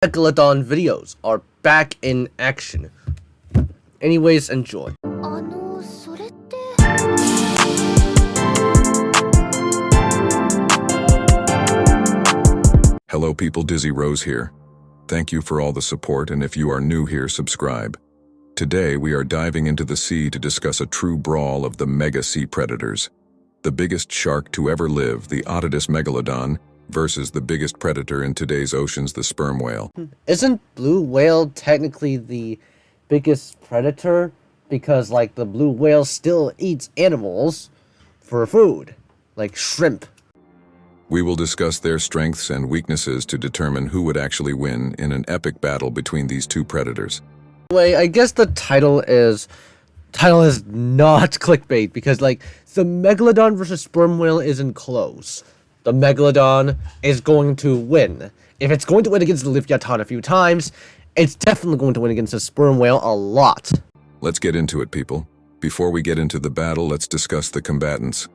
Megalodon videos are back in action. Anyways, enjoy. Hello people, Dizzy Rose here. Thank you for all the support, and if you are new here, subscribe. Today we are diving into the sea to discuss a true brawl of the mega sea predators. The biggest shark to ever live, the Megalodon, versus the biggest predator in today's oceans, the sperm whale. Isn't blue whale technically the biggest predator? Because, like, the blue whale still eats animals for food, like shrimp. We will discuss their strengths and weaknesses to determine who would actually win in an epic battle between these two predators. Anyway, I guess the title is not clickbait, because, like, the Megalodon versus sperm whale isn't close. The Megalodon is going to win. If it's going to win against the Leviathan a few times, it's definitely going to win against the sperm whale a lot. Let's get into it, people. Before we get into the battle, let's discuss the combatants.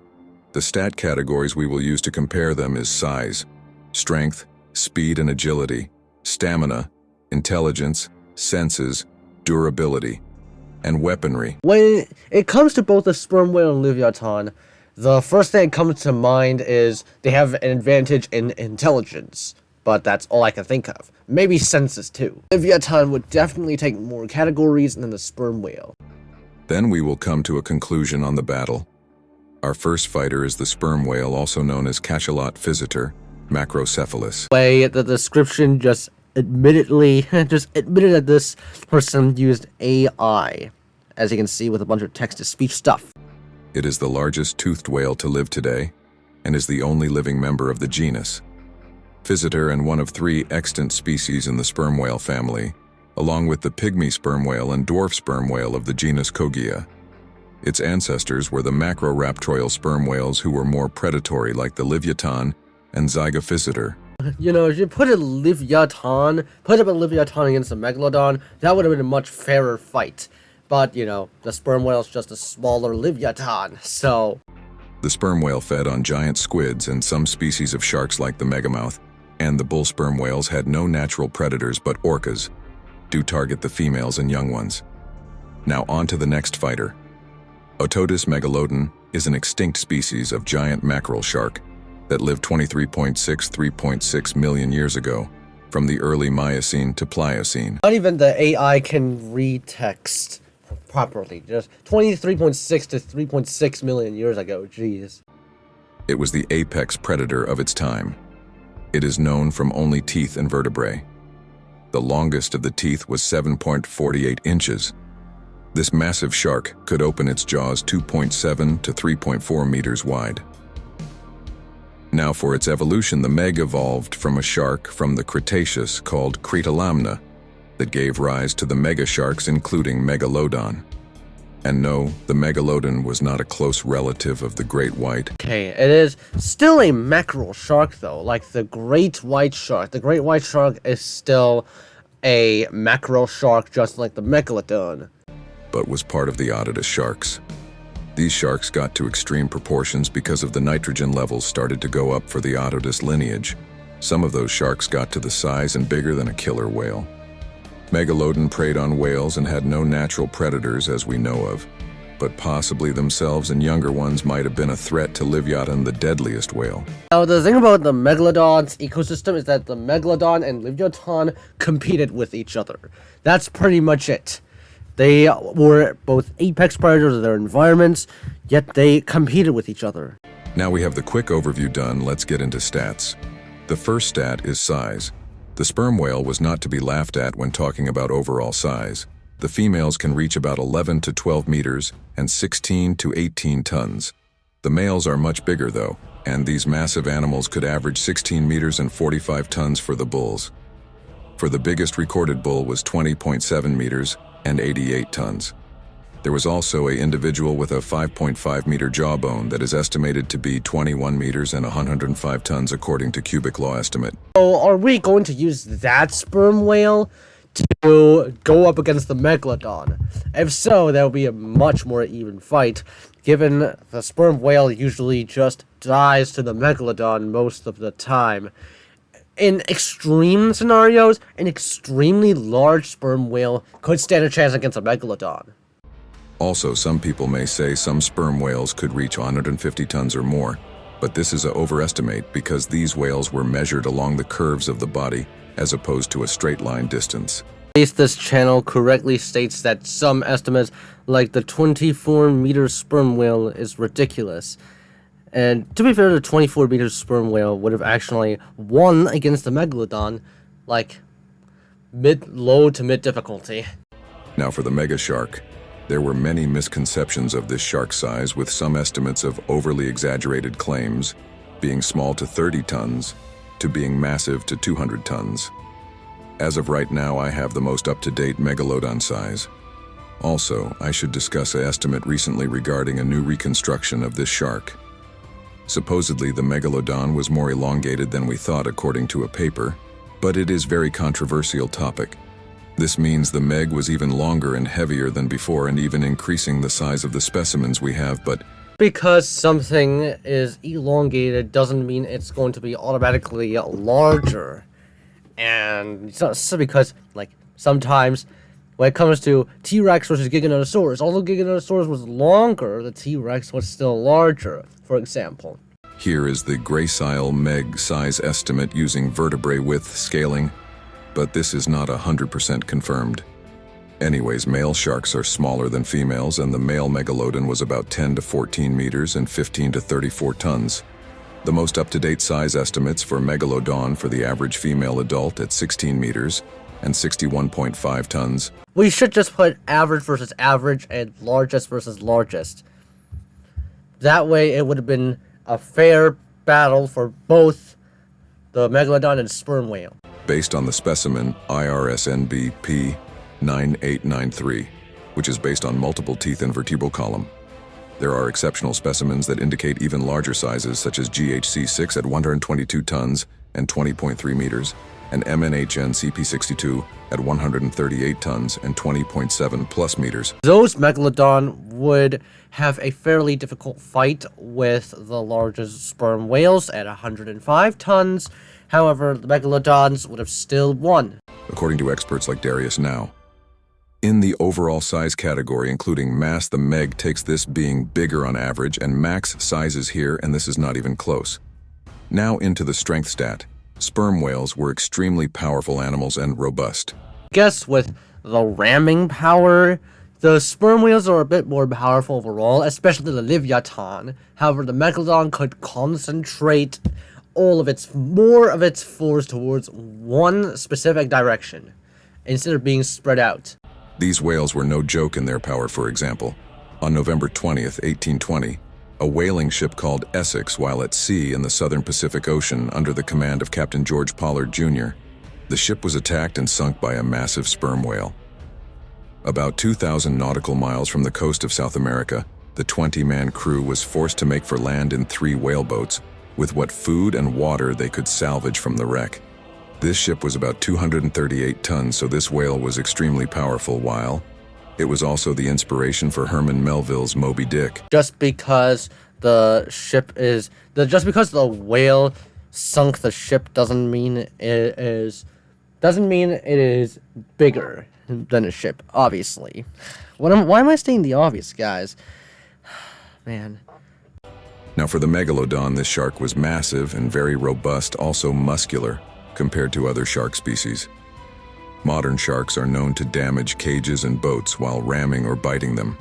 The stat categories we will use to compare them is size, strength, speed and agility, stamina, intelligence, senses, durability, and weaponry. When it comes to both the sperm whale and Leviathan, the first thing that comes to mind is they have an advantage in intelligence, but that's all I can think of. Maybe senses too. Leviathan would definitely take more categories than the sperm whale. Then we will come to a conclusion on the battle. Our first fighter is the sperm whale, also known as cachalot physeter, macrocephalus. The description just admitted that this person used AI, as you can see with a bunch of text-to-speech stuff. It is the largest toothed whale to live today, and is the only living member of the genus. Physeter and one of 3 extant species in the sperm whale family, along with the pygmy sperm whale and dwarf sperm whale of the genus Kogia. Its ancestors were the macroraptorial sperm whales, who were more predatory, like the Leviathan and Zygophyseter. You know, if you put up a Leviathan against a Megalodon, that would have been a much fairer fight. But, you know, the sperm whale is just a smaller Leviathan, so... The sperm whale fed on giant squids and some species of sharks like the megamouth, and the bull sperm whales had no natural predators but orcas, do target the females and young ones. Now on to the next fighter. Megalodon is an extinct species of giant mackerel shark that lived 3.6 million years ago, from the early Miocene to Pliocene. Not even the AI can read text properly. Just 23.6 to 3.6 million years ago. Jeez. It was the apex predator of its time. It is known from only teeth and vertebrae. The longest of the teeth was 7.48 inches. This massive shark could open its jaws 2.7 to 3.4 meters wide. Now for its evolution, the Meg evolved from a shark from the Cretaceous called Cretalamna that gave rise to the mega sharks, including Megalodon. And no, the Megalodon was not a close relative of the great white. Okay, it is still a mackerel shark though, like the great white shark. The great white shark is still a mackerel shark, just like the Megalodon. But was part of the Otodus sharks. These sharks got to extreme proportions because of the nitrogen levels started to go up for the Otodus lineage. Some of those sharks got to the size and bigger than a killer whale. Megalodon preyed on whales and had no natural predators as we know of, but possibly themselves and younger ones might have been a threat to Leviathan, the deadliest whale. Now the thing about the Megalodon's ecosystem is that the Megalodon and Leviathan competed with each other. That's pretty much it. They were both apex predators of their environments, yet they competed with each other. Now we have the quick overview done, let's get into stats. The first stat is size. The sperm whale was not to be laughed at when talking about overall size. The females can reach about 11 to 12 meters and 16 to 18 tons. The males are much bigger though, and these massive animals could average 16 meters and 45 tons for the bulls. For the biggest recorded bull was 20.7 meters and 88 tons. There was also an individual with a 5.5 meter jawbone that is estimated to be 21 meters and 105 tons according to cubic law estimate. So are we going to use that sperm whale to go up against the Megalodon? If so, that would be a much more even fight, given the sperm whale usually just dies to the Megalodon most of the time. In extreme scenarios, an extremely large sperm whale could stand a chance against a megalodon. Also, some people may say some sperm whales could reach 150 tons or more, but this is an overestimate because these whales were measured along the curves of the body as opposed to a straight line distance. At least this channel correctly states that some estimates, like the 24-meter sperm whale, is ridiculous. And to be fair, the 24-meter sperm whale would have actually won against the megalodon, like low to mid difficulty. Now for the mega shark. There were many misconceptions of this shark size, with some estimates of overly exaggerated claims, being small to 30 tons, to being massive to 200 tons. As of right now, I have the most up-to-date Megalodon size. Also, I should discuss an estimate recently regarding a new reconstruction of this shark. Supposedly, the Megalodon was more elongated than we thought according to a paper, but it is a very controversial topic. This means the Meg was even longer and heavier than before, and even increasing the size of the specimens we have, but because something is elongated doesn't mean it's going to be automatically larger. And it's not because, like, sometimes when it comes to T-Rex versus Giganotosaurus, although Giganotosaurus was longer, the T-Rex was still larger, for example. here is the gracile Meg size estimate using vertebrae width scaling, but this is not 100% confirmed. Anyways, male sharks are smaller than females, and the male Megalodon was about 10 to 14 meters and 15 to 34 tons. The most up-to-date size estimates for Megalodon for the average female adult at 16 meters and 61.5 tons. We should just put average versus average and largest versus largest. That way it would have been a fair battle for both the Megalodon and sperm whale. Based on the specimen IRSNB P9893, which is based on multiple teeth and vertebral column. There are exceptional specimens that indicate even larger sizes, such as GHC6 at 122 tons and 20.3 meters, and MNHN CP62 at 138 tons and 20.7 plus meters. Those Megalodon would have a fairly difficult fight with the largest sperm whales at 105 tons. However, the Megalodons would have still won. According to experts like Darius Now. In the overall size category, including mass, the Meg takes this being bigger on average, and max sizes here, and this is not even close. Now into the strength stat. Sperm whales were extremely powerful animals and robust. Guess with the ramming power, the sperm whales are a bit more powerful overall, especially the Leviathan. However, the Megalodon could concentrate more of its force towards one specific direction, instead of being spread out. These whales were no joke in their power. For example, on November 20th, 1820, a whaling ship called Essex, while at sea in the southern Pacific Ocean under the command of Captain George Pollard Jr., the ship was attacked and sunk by a massive sperm whale. About 2,000 nautical miles from the coast of South America, the 20-man crew was forced to make for land in 3 whaleboats, with what food and water they could salvage from the wreck. This ship was about 238 tons, so this whale was extremely powerful, while it was also the inspiration for Herman Melville's Moby Dick. Just because the whale sunk the ship doesn't mean it is bigger than a ship, obviously. Why am I stating the obvious, guys? Man. Now for the Megalodon, this shark was massive and very robust, also muscular, compared to other shark species. Modern sharks are known to damage cages and boats while ramming or biting them.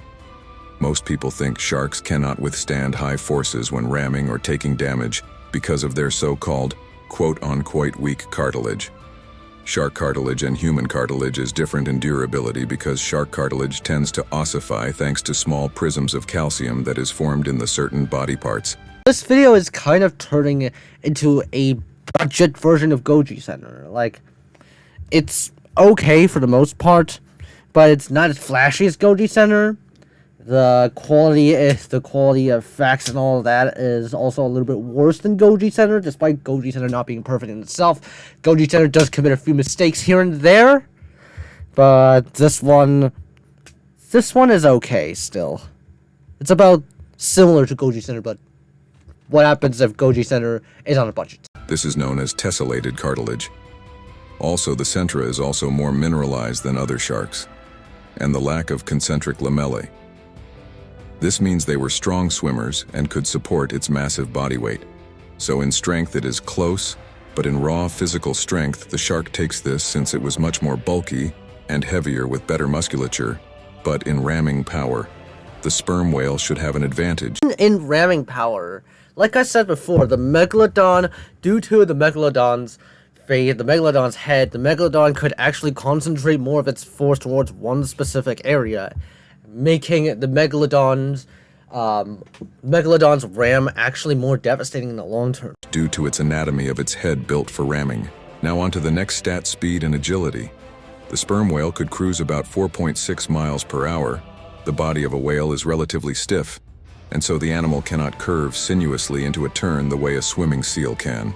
Most people think sharks cannot withstand high forces when ramming or taking damage because of their so-called quote-unquote weak cartilage. Shark cartilage and human cartilage is different in durability because shark cartilage tends to ossify thanks to small prisms of calcium that is formed in the certain body parts. This video is kind of turning into a budget version of Goji Center. Like, it's okay for the most part, but it's not as flashy as Goji Center. The quality of facts and all of that is also a little bit worse than Goji Center, despite Goji Center not being perfect in itself. Goji Center does commit a few mistakes here and there, but this one is okay still. It's about similar to Goji Center, but what happens if Goji Center is on a budget? This is known as tessellated cartilage. Also, the centra is also more mineralized than other sharks, and the lack of concentric lamellae. This means they were strong swimmers and could support its massive body weight. So in strength it is close, but in raw physical strength the shark takes this since it was much more bulky and heavier with better musculature. But in ramming power, the sperm whale should have an advantage. In ramming power, like I said before, the Megalodon, due to the Megalodon's face, the Megalodon's head, the Megalodon could actually concentrate more of its force towards one specific area, making the Megalodon's ram actually more devastating in the long term. Due to its anatomy of its head built for ramming. Now on to the next stat, speed and agility. The sperm whale could cruise about 4.6 miles per hour. The body of a whale is relatively stiff, and so the animal cannot curve sinuously into a turn the way a swimming seal can.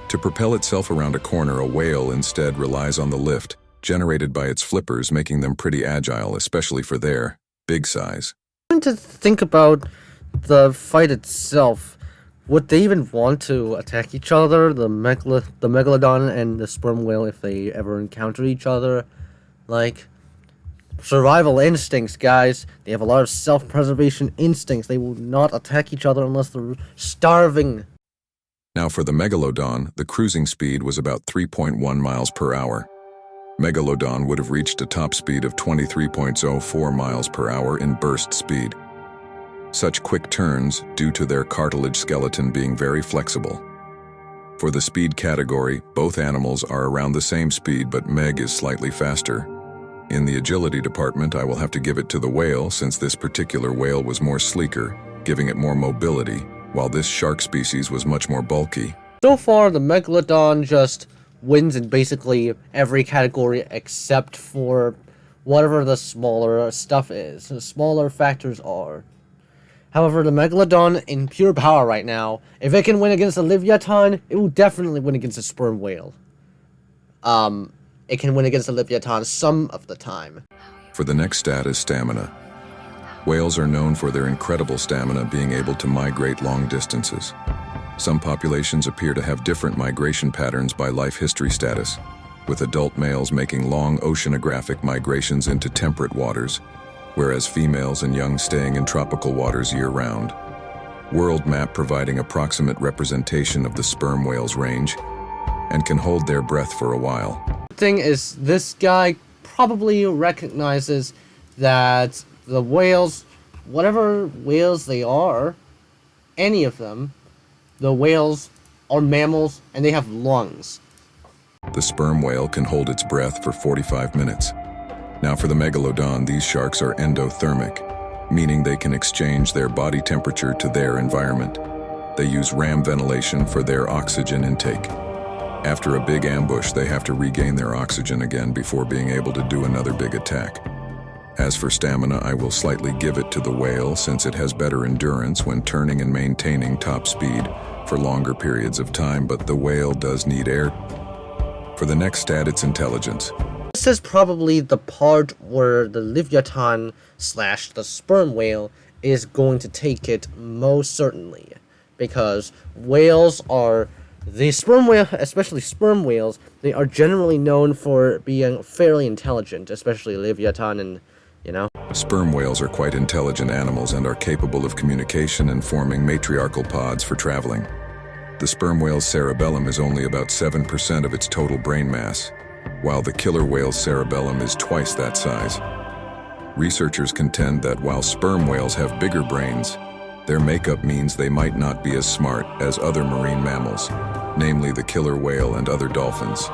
To propel itself around a corner, a whale instead relies on the lift generated by its flippers, making them pretty agile, especially for their big size. To think about the fight itself, would they even want to attack each other, the Megalodon and the sperm whale, if they ever encounter each other? Like, survival instincts, guys. They have a lot of self-preservation instincts. They will not attack each other unless they're starving. Now for the Megalodon, the cruising speed was about 3.1 miles per hour. Megalodon would have reached a top speed of 23.04 miles per hour in burst speed. Such quick turns due to their cartilage skeleton being very flexible. For the speed category, both animals are around the same speed, but Meg is slightly faster. In the agility department, I will have to give it to the whale, since this particular whale was more sleeker, giving it more mobility, while this shark species was much more bulky. So far, the Megalodon just wins in basically every category except for whatever the smaller stuff is. The smaller factors are. However, the Megalodon, in pure power right now, if it can win against the Leviathan, it will definitely win against the sperm whale. It can win against the Leviathan some of the time. For the next stat is stamina. Whales are known for their incredible stamina, being able to migrate long distances. Some populations appear to have different migration patterns by life history status, with adult males making long oceanographic migrations into temperate waters, whereas females and young staying in tropical waters year-round. World map providing approximate representation of the sperm whale's range, and can hold their breath for a while. The thing is, this guy probably recognizes that the whales, whatever whales they are, any of them, the whales are mammals and they have lungs. The sperm whale can hold its breath for 45 minutes. Now for the Megalodon, these sharks are endothermic, meaning they can exchange their body temperature to their environment. They use ram ventilation for their oxygen intake. After a big ambush, they have to regain their oxygen again before being able to do another big attack. As for stamina, I will slightly give it to the whale since it has better endurance when turning and maintaining top speed for longer periods of time, but the whale does need air. For the next stat, it's intelligence. This is probably the part where the Leviathan / the sperm whale is going to take it most certainly, because whales are, the sperm whale, especially sperm whales, they are generally known for being fairly intelligent, especially Leviathan and, you know. Sperm whales are quite intelligent animals and are capable of communication and forming matriarchal pods for traveling. The sperm whale's cerebellum is only about 7% of its total brain mass, while the killer whale's cerebellum is twice that size. Researchers contend that while sperm whales have bigger brains, their makeup means they might not be as smart as other marine mammals, namely the killer whale and other dolphins.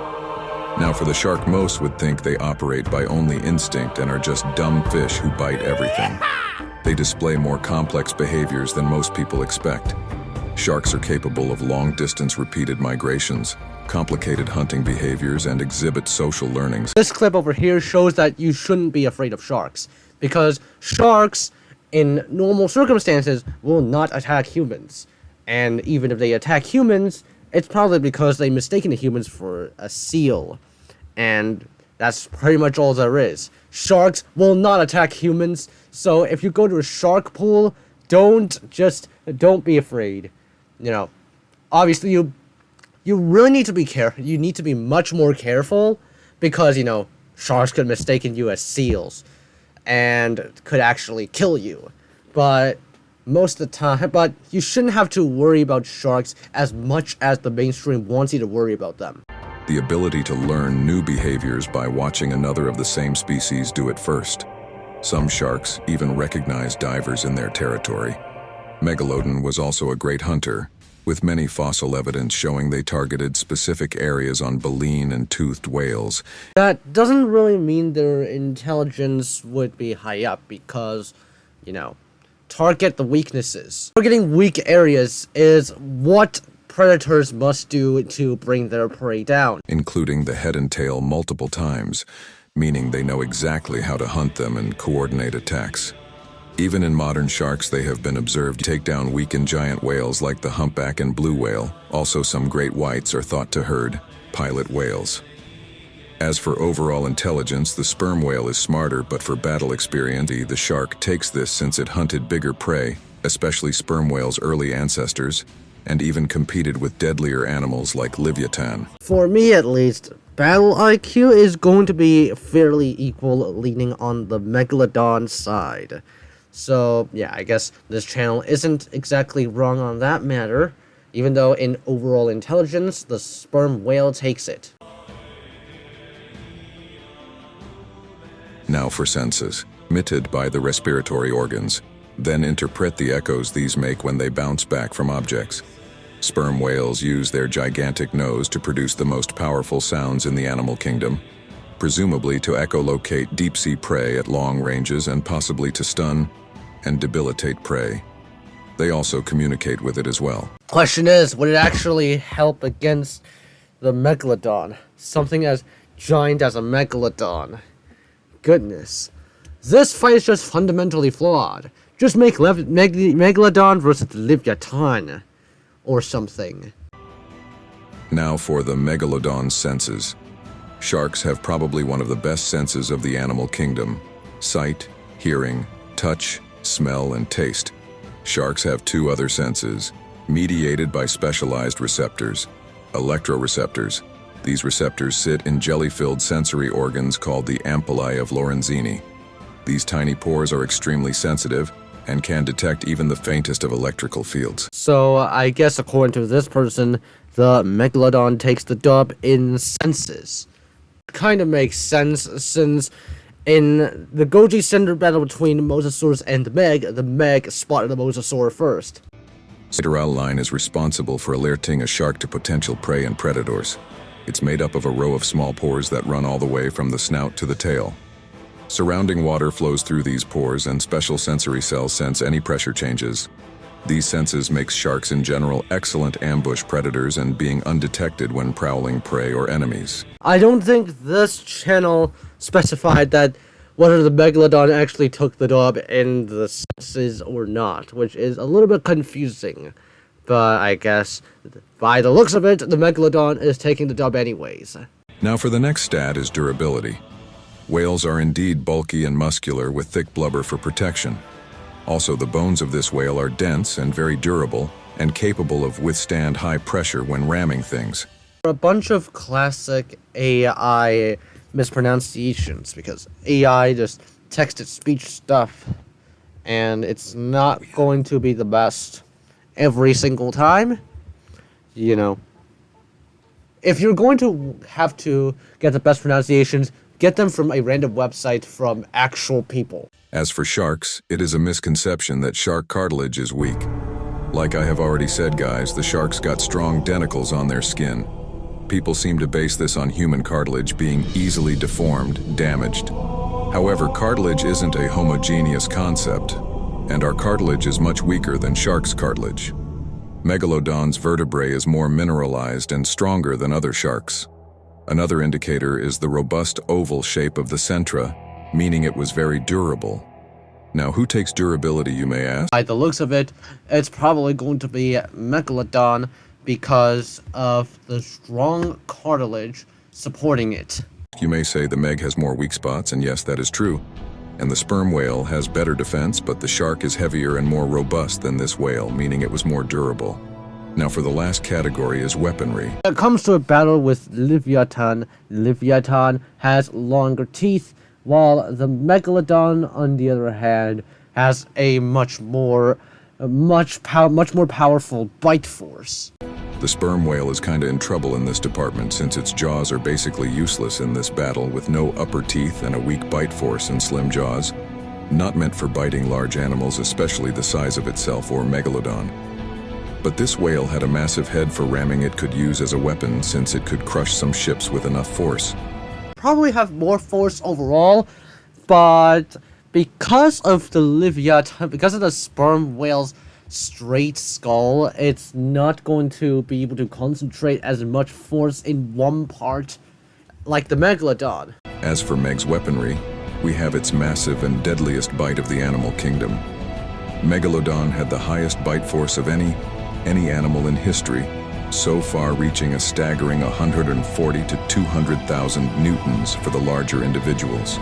Now for the shark, most would think they operate by only instinct and are just dumb fish who bite everything. They display more complex behaviors than most people expect. Sharks are capable of long-distance repeated migrations, complicated hunting behaviors, and exhibit social learnings. This clip over here shows that you shouldn't be afraid of sharks, because sharks, in normal circumstances, will not attack humans. And even if they attack humans, it's probably because they mistaken the humans for a seal. And that's pretty much all there is. Sharks will not attack humans, so if you go to a shark pool, don't be afraid. You know, obviously you really need to be careful. You need to be much more careful because, sharks could mistaken you as seals and could actually kill you. But most of the time, but you shouldn't have to worry about sharks as much as the mainstream wants you to worry about them. The ability to learn new behaviors by watching another of the same species do it first. Some sharks even recognize divers in their territory. Megalodon was also a great hunter, with many fossil evidence showing they targeted specific areas on baleen and toothed whales. That doesn't really mean their intelligence would be high up because, target the weaknesses. Targeting weak areas is what predators must do to bring their prey down. Including the head and tail multiple times, meaning they know exactly how to hunt them and coordinate attacks. Even in modern sharks, they have been observed to take down weakened giant whales like the humpback and blue whale. Also, some great whites are thought to herd pilot whales. As for overall intelligence, the sperm whale is smarter, but for battle experience, the shark takes this since it hunted bigger prey, especially sperm whales' early ancestors, and even competed with deadlier animals like Leviathan. For me at least, battle IQ is going to be fairly equal, leaning on the Megalodon side. So, yeah, I guess this channel isn't exactly wrong on that matter, even though in overall intelligence, the sperm whale takes it. Now for senses, emitted by the respiratory organs, then interpret the echoes these make when they bounce back from objects. Sperm whales use their gigantic nose to produce the most powerful sounds in the animal kingdom, presumably to echolocate deep-sea prey at long ranges and possibly to stun and debilitate prey. They also communicate with it as well. Question is, would it actually help against the Megalodon? Something as giant as a Megalodon. Goodness. This fight is just fundamentally flawed. Just make Megalodon versus Leviathan or something. Now for the Megalodon's senses. Sharks have probably one of the best senses of the animal kingdom: sight, hearing, touch, smell, and taste. Sharks have two other senses, mediated by specialized receptors, electroreceptors. These receptors sit in jelly-filled sensory organs called the ampullae of Lorenzini. These tiny pores are extremely sensitive and can detect even the faintest of electrical fields. So, I guess according to this person, the Megalodon takes the dub in senses. Kind of makes sense since in the Goji Cinder battle between Mosasaurus and the Meg spotted the Mosasaur first. The lateral line is responsible for alerting a shark to potential prey and predators. It's made up of a row of small pores that run all the way from the snout to the tail. Surrounding water flows through these pores and special sensory cells sense any pressure changes. These senses make sharks in general excellent ambush predators and being undetected when prowling prey or enemies. I don't think this channel specified that whether the Megalodon actually took the dub in the senses or not, which is a little bit confusing. But I guess, by the looks of it, the Megalodon is taking the dub anyways. Now for the next stat is durability. Whales are indeed bulky and muscular with thick blubber for protection. Also, the bones of this whale are dense and very durable and capable of withstand high pressure when ramming things. A bunch of classic AI mispronunciations because AI just text-to-speech stuff and it's not going to be the best every single time. If you're going to have to get the best pronunciations, get them from a random website from actual people. As for sharks, it is a misconception that shark cartilage is weak. Like I have already said, guys, the sharks got strong denticles on their skin. People seem to base this on human cartilage being easily deformed, damaged. However, cartilage isn't a homogeneous concept, and our cartilage is much weaker than sharks' cartilage. Megalodon's vertebrae is more mineralized and stronger than other sharks. Another indicator is the robust oval shape of the centra, meaning it was very durable. Now, who takes durability, you may ask? By the looks of it, it's probably going to be Megalodon because of the strong cartilage supporting it. You may say the Meg has more weak spots, and yes, that is true. And the sperm whale has better defense, but the shark is heavier and more robust than this whale, meaning it was more durable. Now for the last category is weaponry. When it comes to a battle with Leviathan, Leviathan has longer teeth, while the Megalodon, on the other hand, has a much more powerful bite force. The sperm whale is kinda in trouble in this department since its jaws are basically useless in this battle with no upper teeth and a weak bite force and slim jaws. Not meant for biting large animals, especially the size of itself or Megalodon. But this whale had a massive head for ramming it could use as a weapon since it could crush some ships with enough force. Probably have more force overall, but because of the Leviathan, because of the sperm whale's straight skull, it's not going to be able to concentrate as much force in one part like the Megalodon. As for Meg's weaponry, we have its massive and deadliest bite of the animal kingdom. Megalodon had the highest bite force of any animal in history, so far reaching a staggering 140 to 200,000 newtons for the larger individuals.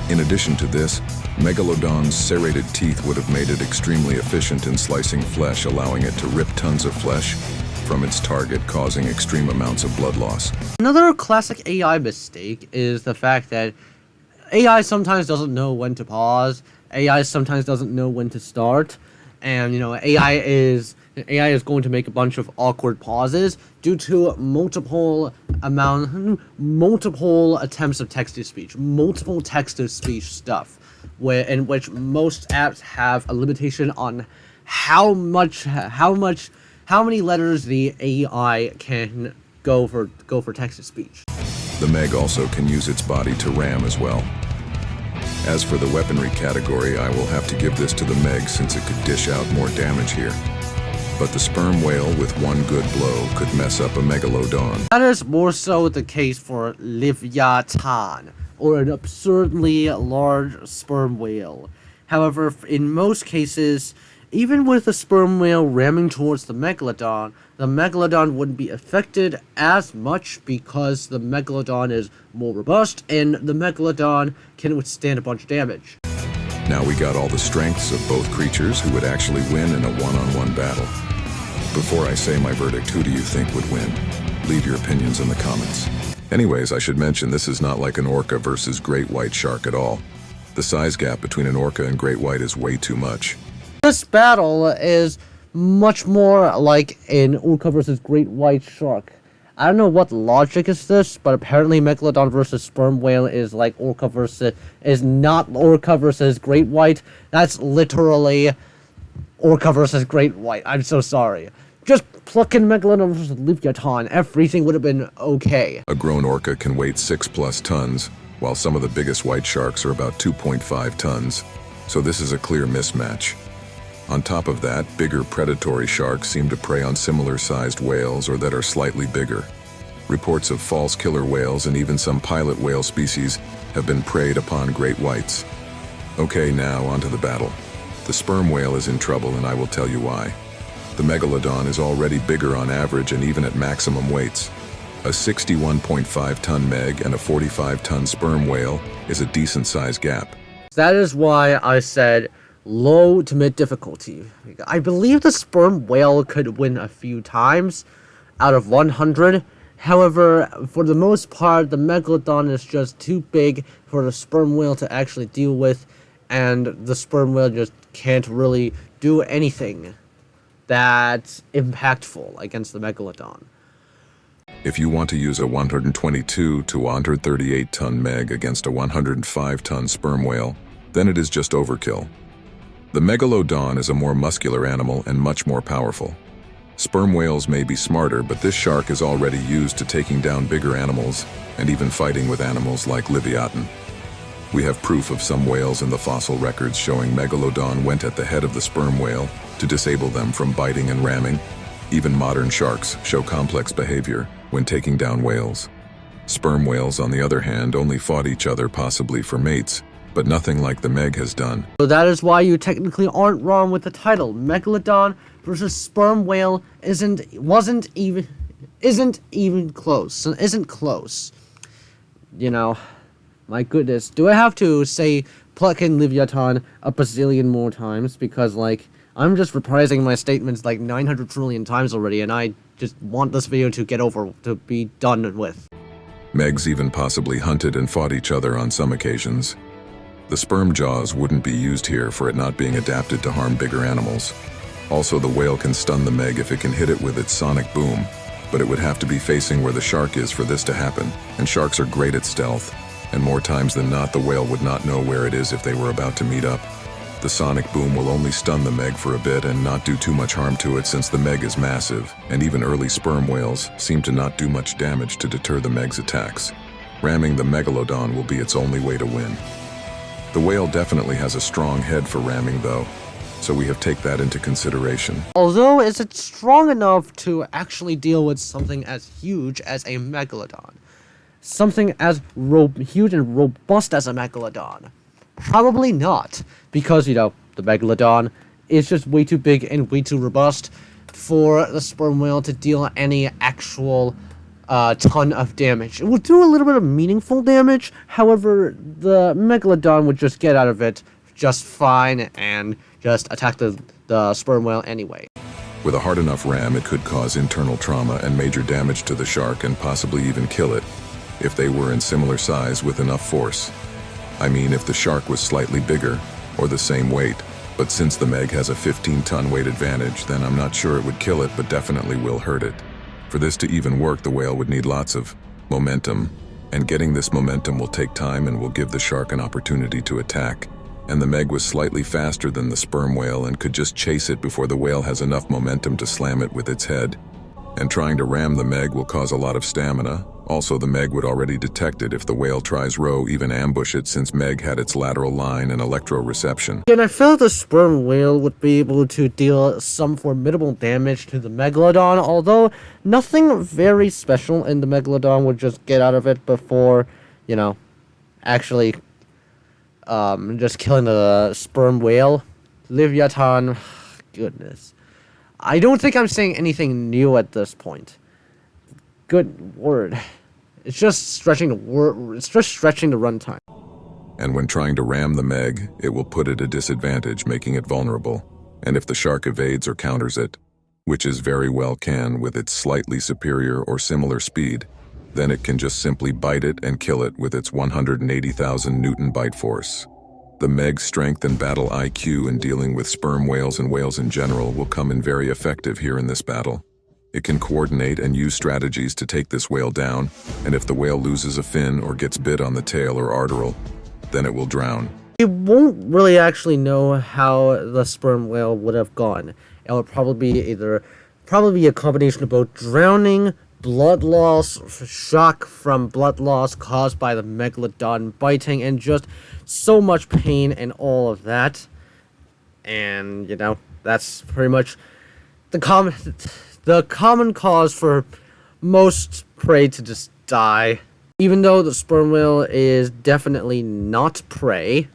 In addition to this, Megalodon's serrated teeth would have made it extremely efficient in slicing flesh, allowing it to rip tons of flesh from its target, causing extreme amounts of blood loss. Another classic AI mistake is the fact that AI sometimes doesn't know when to pause, AI sometimes doesn't know when to start, and AI is going to make a bunch of awkward pauses due to multiple attempts of text-to-speech, multiple text-to-speech stuff, in which most apps have a limitation on how many letters the AI can go for text-to-speech. The Meg also can use its body to ram as well. As for the weaponry category, I will have to give this to the Meg since it could dish out more damage here. But the sperm whale with one good blow could mess up a Megalodon. That is more so the case for Leviathan, or an absurdly large sperm whale. However, in most cases, even with the sperm whale ramming towards the Megalodon wouldn't be affected as much because the Megalodon is more robust and the Megalodon can withstand a bunch of damage. Now we got all the strengths of both creatures who would actually win in a one-on-one battle. Before I say my verdict, who do you think would win? Leave your opinions in the comments. Anyways, I should mention this is not like an orca versus great white shark at all. The size gap between an orca and great white is way too much. This battle is much more like an orca versus great white shark. I don't know what logic is this, but apparently Megalodon versus sperm whale is like not orca versus great white. That's literally orca versus great white. I'm so sorry. Just pluck in Megalodon versus Leviathan. Everything would have been okay. A grown orca can weigh 6+ tons, while some of the biggest white sharks are about 2.5 tons. So this is a clear mismatch. On top of that, bigger predatory sharks seem to prey on similar-sized whales or that are slightly bigger. Reports of false killer whales and even some pilot whale species have been preyed upon great whites. Okay, now onto the battle. The sperm whale is in trouble and I will tell you why. The Megalodon is already bigger on average and even at maximum weights. A 61.5-ton Meg and a 45-ton sperm whale is a decent-sized gap. That is why I said low to mid difficulty. I believe the sperm whale could win a few times out of 100. However, for the most part, the Megalodon is just too big for the sperm whale to actually deal with, and the sperm whale just can't really do anything that's impactful against the Megalodon. If you want to use a 122 to 138-ton Meg against a 105-ton sperm whale, then it is just overkill. The Megalodon is a more muscular animal and much more powerful. Sperm whales may be smarter, but this shark is already used to taking down bigger animals and even fighting with animals like Leviathan. We have proof of some whales in the fossil records showing Megalodon went at the head of the sperm whale to disable them from biting and ramming. Even modern sharks show complex behavior when taking down whales. Sperm whales, on the other hand, only fought each other possibly for mates, but nothing like the Meg has done. So that is why you technically aren't wrong with the title. Megalodon versus sperm whale isn't even close. Isn't close. My goodness. Do I have to say pluck in Leviathan a bazillion more times? Because, I'm just reprising my statements like 900 trillion times already, and I just want this video to be done with. Megs even possibly hunted and fought each other on some occasions. The sperm jaws wouldn't be used here for it not being adapted to harm bigger animals. Also, the whale can stun the Meg if it can hit it with its sonic boom, but it would have to be facing where the shark is for this to happen, and sharks are great at stealth, and more times than not the whale would not know where it is if they were about to meet up. The sonic boom will only stun the Meg for a bit and not do too much harm to it since the Meg is massive, and even early sperm whales seem to not do much damage to deter the Meg's attacks. Ramming the Megalodon will be its only way to win. The whale definitely has a strong head for ramming though, so we have to take that into consideration. Although, is it strong enough to actually deal with something as huge as a Megalodon? Something as huge and robust as a Megalodon? Probably not, because, the Megalodon is just way too big and way too robust for the sperm whale to deal any actual ton of damage. It will do a little bit of meaningful damage, however, the Megalodon would just get out of it just fine and just attack the sperm whale anyway. With a hard enough ram, it could cause internal trauma and major damage to the shark and possibly even kill it, if they were in similar size with enough force. I mean, if the shark was slightly bigger, or the same weight, but since the Meg has a 15-ton weight advantage, then I'm not sure it would kill it, but definitely will hurt it. For this to even work, the whale would need lots of momentum, and getting this momentum will take time and will give the shark an opportunity to attack. And the Meg was slightly faster than the sperm whale and could just chase it before the whale has enough momentum to slam it with its head. And trying to ram the Meg will cause a lot of stamina. Also, the Meg would already detect it if the whale tries row, even ambush it, since Meg had its lateral line and electro-reception. And I felt the sperm whale would be able to deal some formidable damage to the Megalodon, although nothing very special, and the Megalodon would just get out of it before, actually just killing the sperm whale. Leviathan, goodness. I don't think I'm saying anything new at this point. Good word. It's just stretching the runtime. And when trying to ram the Meg, it will put it at a disadvantage, making it vulnerable. And if the shark evades or counters it, which is very well can with its slightly superior or similar speed, then it can just simply bite it and kill it with its 180,000 Newton bite force. The Meg's strength and battle IQ in dealing with sperm whales and whales in general will come in very effective here in this battle. It can coordinate and use strategies to take this whale down, and if the whale loses a fin or gets bit on the tail or arteral, then it will drown. We won't really actually know how the sperm whale would have gone. It would probably be a combination of both drowning, blood loss, shock from blood loss caused by the Megalodon biting, and just so much pain and all of that. And, that's pretty much the common cause for most prey to just die. Even though the sperm whale is definitely not prey.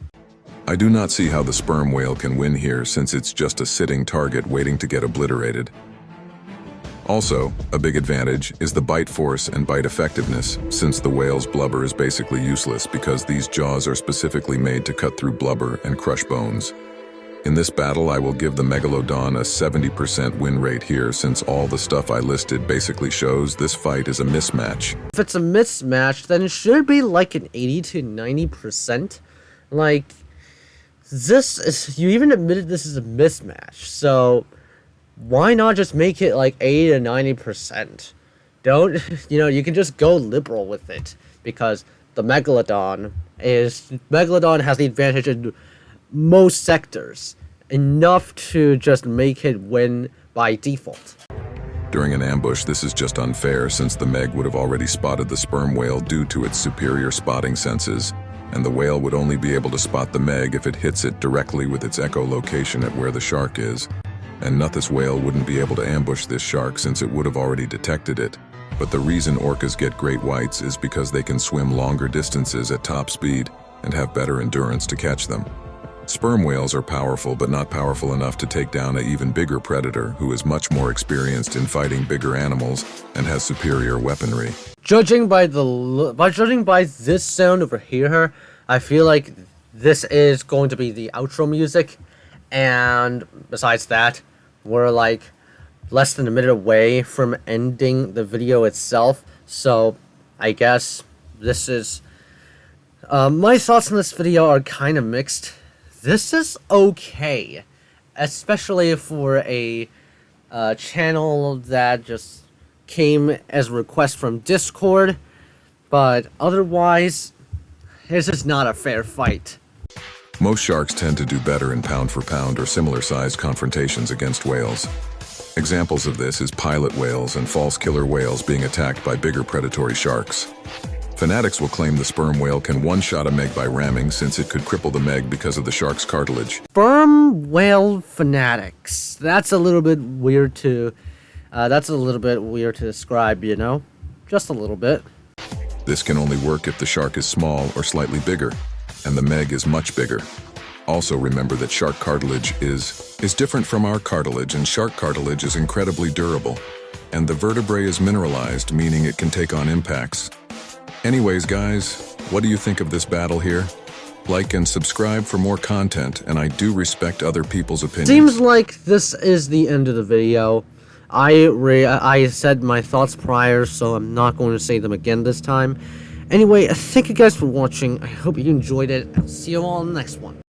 I do not see how the sperm whale can win here since it's just a sitting target waiting to get obliterated. Also, a big advantage is the bite force and bite effectiveness, since the whale's blubber is basically useless because these jaws are specifically made to cut through blubber and crush bones. In this battle, I will give the Megalodon a 70% win rate here, since all the stuff I listed basically shows this fight is a mismatch. If it's a mismatch, then it should be like an 80 to 90%. You even admitted this is a mismatch, so why not just make it like 80 to 90%? You can just go liberal with it, because the Megalodon has the advantage in most sectors, enough to just make it win by default. During an ambush, this is just unfair since the Meg would have already spotted the sperm whale due to its superior spotting senses, and the whale would only be able to spot the Meg if it hits it directly with its echolocation at where the shark is. And this whale wouldn't be able to ambush this shark since it would have already detected it. But the reason orcas get great whites is because they can swim longer distances at top speed and have better endurance to catch them. Sperm whales are powerful, but not powerful enough to take down an even bigger predator who is much more experienced in fighting bigger animals and has superior weaponry. Judging by this sound over here, I feel like this is going to be the outro music, And besides that, we're like less than a minute away from ending the video itself. So I guess this is my thoughts on this video are kind of mixed. This is okay, especially for a channel that just came as a request from Discord, but otherwise this is not a fair fight. Most sharks tend to do better in pound-for-pound or similar-sized confrontations against whales. Examples of this is pilot whales and false killer whales being attacked by bigger predatory sharks. Fanatics will claim the sperm whale can one-shot a meg by ramming since it could cripple the meg because of the shark's cartilage. Sperm whale fanatics. That's a little bit weird to describe, you know? Just a little bit. This can only work if the shark is small or slightly bigger, and the meg is much bigger. Also remember that shark cartilage is different from our cartilage, and shark cartilage is incredibly durable. And the vertebrae is mineralized, meaning it can take on impacts. Anyways, guys, what do you think of this battle here? Like and subscribe for more content, and I do respect other people's opinions. Seems like this is the end of the video. I said my thoughts prior, so I'm not going to say them again this time. Anyway, thank you guys for watching. I hope you enjoyed it. I'll see you all in the next one.